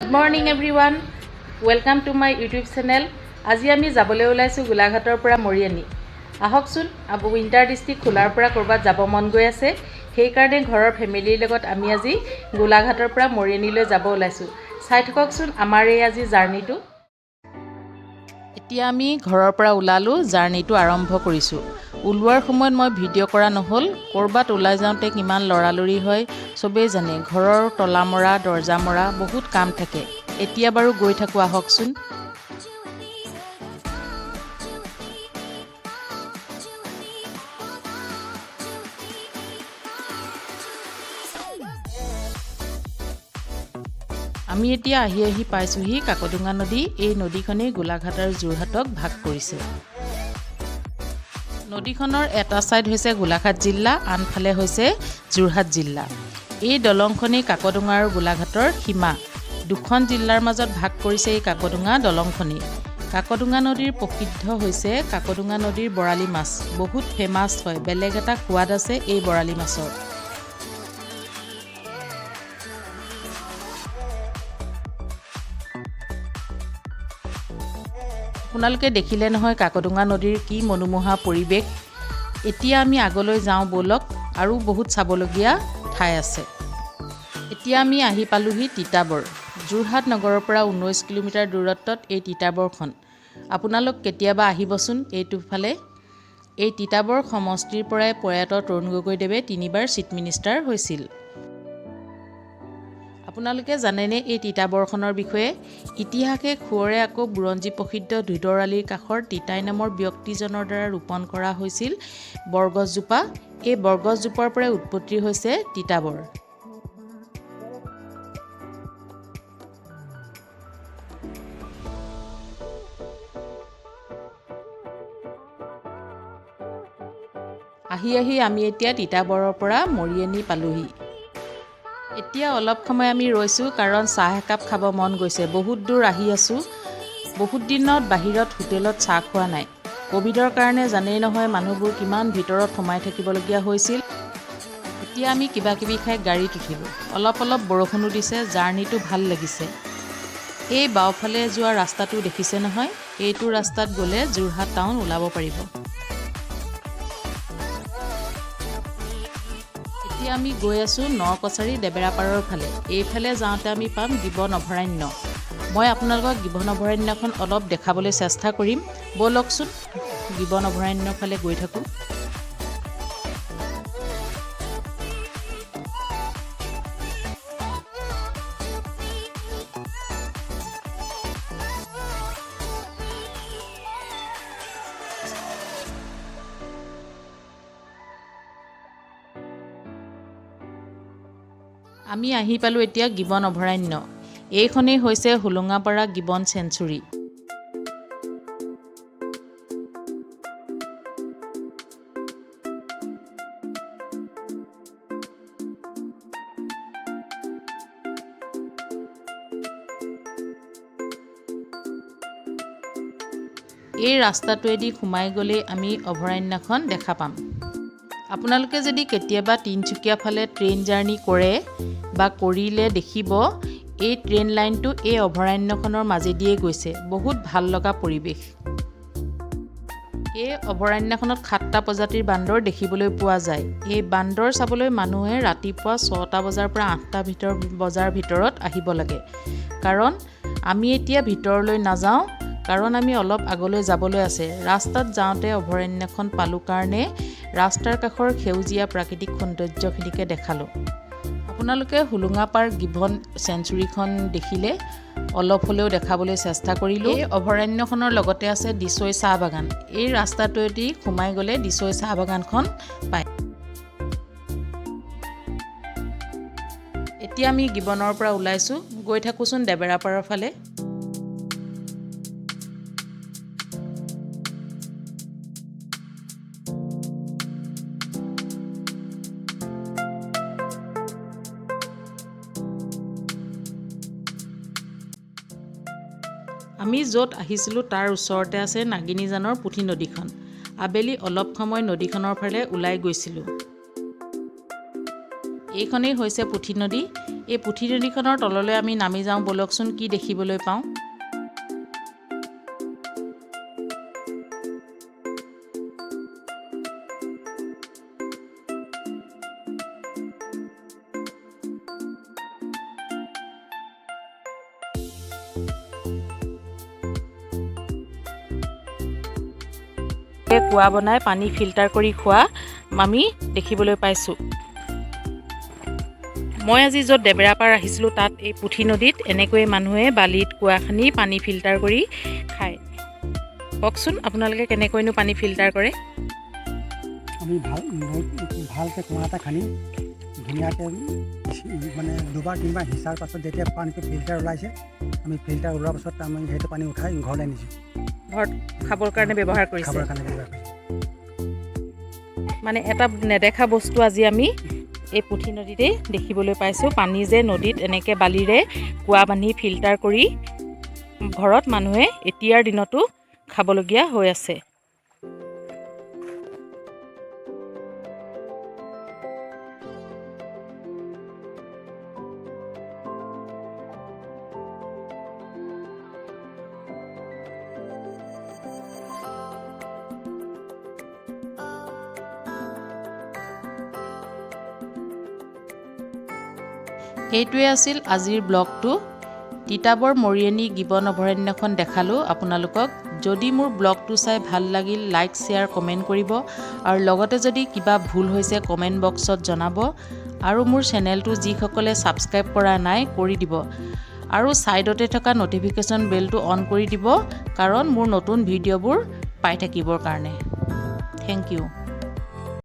Good morning everyone. Welcome to my YouTube channel. আজি আমি যাবলৈ ওলাইছো গোলাঘাটৰ পৰা মৰিয়ানি। আহকচোন উইন্টাৰ ডিস্ট্ৰিক্ট খোলাৰ পৰা কৰবাত যাব মন গৈ আছে। সেই কাৰণে ঘৰৰ ফ্যামিলিৰ লগত আমি আজি গোলাঘাটৰ পৰা মৰিয়ানিলৈ যাব ওলাইছো। চাই থাককচোন আমাৰ এই আজি জাৰ্নিটো। এতিয়া আমি ঘৰৰ পৰা ওলালো, জাৰ্নিটো আৰম্ভ কৰিছো। উলোৱাৰ সময়ত মই ভিডিঅ' কৰা নহল, কৰবাত ওলাই যাওঁতে কিমান লৰালৰি হয় সবেই জানে। ঘৰৰ তলা মৰা, দৰ্জা মৰা বহুত কাম থাকে। এতিয়া বাৰু গৈ থাকো আহকচোন। আমি এতিয়া আহি পাইছোহি কাকডুঙা নদী। এই নদীখনেই গোলাঘাট আৰু যোৰহাটক ভাগ কৰিছে। নদীখনৰ এটা সাইড হৈছে গোলাঘাট জিলা, আনফালে হৈছে যোৰহাট জিলা। এই দলংখনেই কাকডুঙা আৰু গোলাঘাটৰ সীমা। দুখন জিলাৰ মাজত ভাগ কৰিছে এই কাকডুঙা দলংখনেই। কাকডুঙা নদীৰ প্ৰসিদ্ধ হৈছে কাকডুঙা নদীৰ বৰালি মাছ। বহুত ফেমাস হয়, বেলেগ এটা সোৱাদ আছে এই বৰালি মাছৰ। আপোনালোকে দেখিলে নহয় কাকডুঙা নদীৰ কি মনোমোহা পৰিৱেশ। এতিয়া আমি আগলৈ যাওঁ বলক, আৰু বহুত চাবলগীয়া ঠাই আছে। এতিয়া আমি আহি পালোহি তিতাবৰ। যোৰহাট নগৰৰ পৰা 19 কিলোমিটাৰ দূৰত্বত এই তিতাবৰখন। আপোনালোক কেতিয়াবা আহিবচোন এইটো ফালে। এই তিতাবৰ সমষ্টিৰ পৰাই প্ৰয়াত তৰুণ গগৈদেৱে 3বাৰ চিফ মিনিষ্টাৰ হৈছিল। আপোনালোকে জানেনে এই তিতাবৰখনৰ বিষয়ে? ইতিহাসে খুৱৰে আকৌ বুৰঞ্জী প্ৰসিদ্ধ ধুদৰালিৰ কাষৰ তিতাই নামৰ ব্যক্তিজনৰ দ্বাৰা ৰোপণ কৰা হৈছিল বৰগছজোপা। এই বৰগছজোপাৰ পৰাই উৎপত্তি হৈছে তিতাবৰ। আহি আমি এতিয়া তিতাবৰৰ পৰা মৰিয়ানি পালোহি। এতিয়া অলপ সময় আমি ৰৈছো, কাৰণ চাহ একাপ খাব মন গৈছে। বহুত দূৰ আহি আছো, বহুত দিনত বাহিৰত হোটেলত চাহ খোৱা নাই। কোভিডৰ কাৰণে জানেই নহয় মানুহবোৰ কিমান ভিতৰত সোমাই থাকিবলগীয়া হৈছিল। এতিয়া আমি কিবা কিবি খাই গাড়ীত উঠিলো। অলপ বৰষুণো দিছে, জাৰ্নিটো ভাল লাগিছে। এই বাওঁফালে যোৱা ৰাস্তাটো দেখিছে নহয়, এইটো ৰাস্তাত গ'লে যোৰহাট টাউন ওলাব পাৰিব। এতিয়া আমি গৈ আছো নকছাৰী দেবেৰাপাৰৰ ফালে। এইফালে যাওঁতে আমি পাম গিবন অভয়াৰণ্য। মই আপোনালোকক গিবন অভয়াৰণ্যখন অলপ দেখাবলৈ চেষ্টা কৰিম। বলকচোন গিবন অভয়াৰণ্যৰ ফালে গৈ থাকো। আমি আহি পালো এতিয়া গিবন অভয়াৰণ্য। এইখনেই হৈছে হোলোঙাপাৰা গিবন চেঞ্চুৰী। এই ৰাস্তাটোৱেদি সোমাই গ'লে আমি অভয়াৰণ্যখন দেখা পাম। আপোনালোকে যদি কেতিয়াবা তিনচুকীয়া ফালে ট্ৰেইন জাৰ্নি কৰে বা কৰিলে দেখিব, এই ট্ৰেইন লাইনটো এই অভয়াৰণ্যখনৰ মাজেদিয়ে গৈছে। বহুত ভাল লগা পৰিৱেশ। এই অভয়াৰণ্যখনত 7টা প্ৰজাতিৰ বান্দৰ দেখিবলৈ পোৱা যায়। এই বান্দৰ চাবলৈ মানুহে ৰাতিপুৱা 6টা বজাৰ পৰা 8টা বজাৰ ভিতৰত আহিব লাগে। কাৰণ আমি এতিয়া ভিতৰলৈ নাযাওঁ, কাৰণ আমি অলপ আগলৈ যাবলৈ আছে। ৰাস্তাত যাওঁতে অভয়াৰণ্যখন পালো কাৰণে ৰাস্তাৰ কাষৰ সেউজীয়া প্ৰাকৃতিক সৌন্দৰ্যখিনিকে দেখালো। আপোনালোকে হোলোঙাপাৰ গিবন চেঞ্চুৰীখন দেখিলে অলপ হ'লেও দেখাবলৈ চেষ্টা কৰিলো। এই অভয়াৰণ্যখনৰ লগতে আছে দিছৈ চাহ বাগান। এই ৰাস্তাটোৱেদি সোমাই গ'লে দিছৈ চাহ বাগানখন পায়। এতিয়া আমি গিবনৰ পৰা ওলাইছো, গৈ থাকোচোন দেবেৰাপাৰৰ ফালে। আমি য'ত আহিছিলোঁ তাৰ ওচৰতে আছে নাগিনীজানৰ পুঠি নদীখন। আবেলি অলপ সময় নদীখনৰ ফালে ওলাই গৈছিলোঁ। এইখনেই হৈছে পুঠি নদী। এই পুঠি নদীখনৰ তললৈ আমি নামি যাওঁ বলকচোন, কি দেখিবলৈ পাওঁ। কুঁৱা বনাই পানী ফিল্টাৰ কৰি খোৱা আমি দেখিবলৈ পাইছোঁ। মই আজি য'ত দেবেৰাপাৰ আহিছিলোঁ তাত এই পুঠি নদীত এনেকৈয়ে মানুহে বালিত কুঁৱা খান্দি পানী ফিল্টাৰ কৰি খায়। কওকচোন আপোনালোকে কেনেকৈনো পানী ফিল্টাৰ কৰে? আমি ভালকৈ কুঁৱা এটা খান্দি ধুনীয়াকৈ মানে দুবাৰ তিনিবাৰ সিঁচাৰ পাছত যেতিয়া পানীটো ফিল্টাৰ ওলাইছে, আমি ফিল্টাৰ ওলোৱাৰ পাছত আমি সেইটো পানী উঠাই ঘৰলৈ নিছোঁ। ঘৰত খাবৰ কাৰণে ব্যৱহাৰ কৰিছে। খাবৰ কাৰণে ব্যৱহাৰ কৰিছোঁ। মানে এটা নেদেখা বস্তু আজি আমি এই পুঠি নদীতে দেখিবলৈ পাইছোঁ। পানী যে নদীত এনেকৈ বালিৰে কুঁৱা বান্ধি ফিল্টাৰ কৰি ঘৰত মানুহে এতিয়াৰ দিনতো খাবলগীয়া হৈ আছে। এইটোৱে আছিল আজিৰ ব্লগটো। তিতাবৰ মৰিয়নি গিবন অভয়াৰণ্যখন দেখালোঁ আপোনালোকক। যদি মোৰ ব্লগটো চাই ভাল লাগিল, লাইক শ্বেয়াৰ কমেণ্ট কৰিব, আৰু লগতে যদি কিবা ভুল হৈছে কমেণ্ট বক্সত জনাব, আৰু মোৰ চেনেলটো যিসকলে ছাবস্ক্ৰাইব কৰা নাই কৰি দিব, আৰু ছাইডতে থকা ন'টিফিকেশ্যন বেলটো অন কৰি দিব, কাৰণ মোৰ নতুন ভিডিঅ'বোৰ পাই থাকিবৰ কাৰণে। Thank U.